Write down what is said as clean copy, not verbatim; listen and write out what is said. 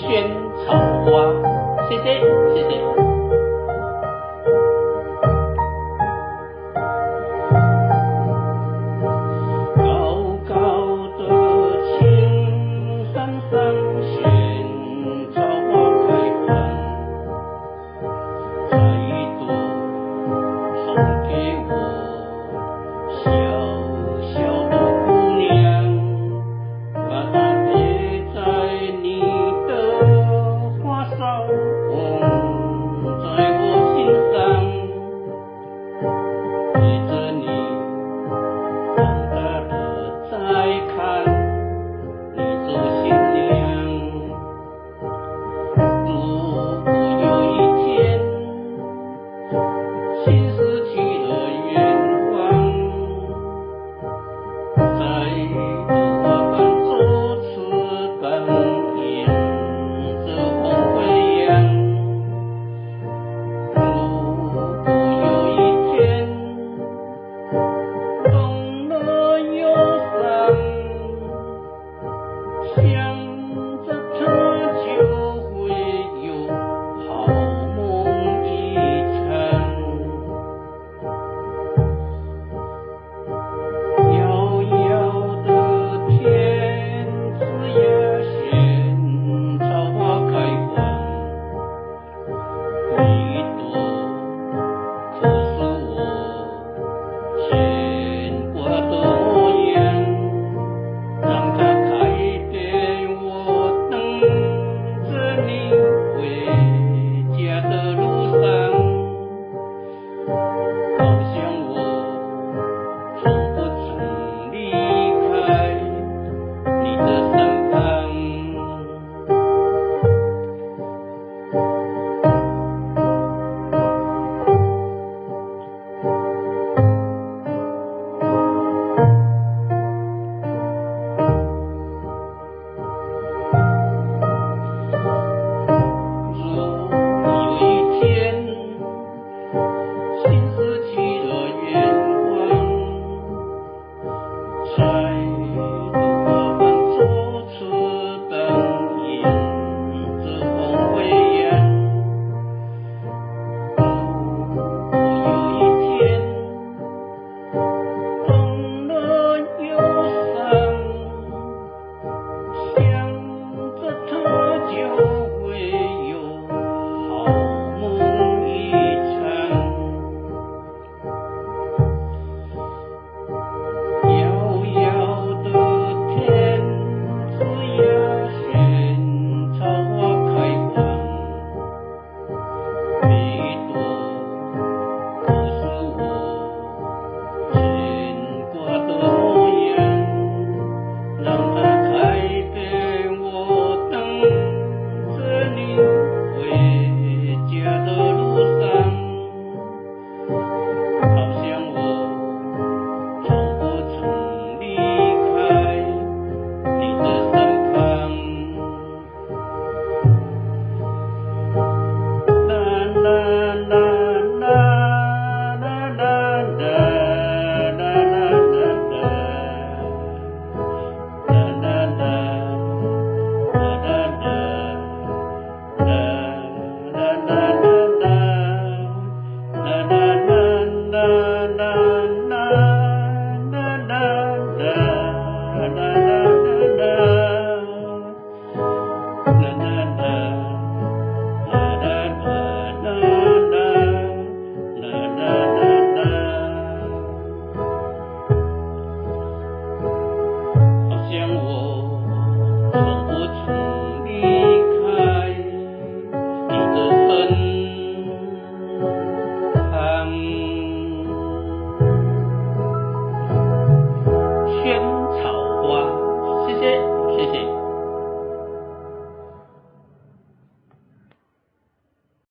萱草花。谢谢，谢谢。高高的青山上，萱草花开放，采一朵送给我小小的姑娘，把它别在你的花梢，在我心上，对着你长大了再看你做新娘。如果有一天心失去了愿望，再度花瓣左翅膀，迎着风飞扬。如果有一天懂了忧伤，想着它就会有好梦一场。遥遥的天之呀，萱草花开放，每一朵可是我牵挂的模样，让它开遍我等着你回家的路上，好像我从不曾离开你的身旁。如果有一天心失去了愿望，再度花瓣左翅膀，迎着风飞扬。如果有一天懂了忧伤，想着它就会有好梦一场。遥遥的天之呀，萱草花开放，每一朵都是我牵挂的模样，让它开遍我等着你回家的路上，好像我从不曾离开你的身旁。啦啦啦啦啦啦啦啦啦啦啦啦啦。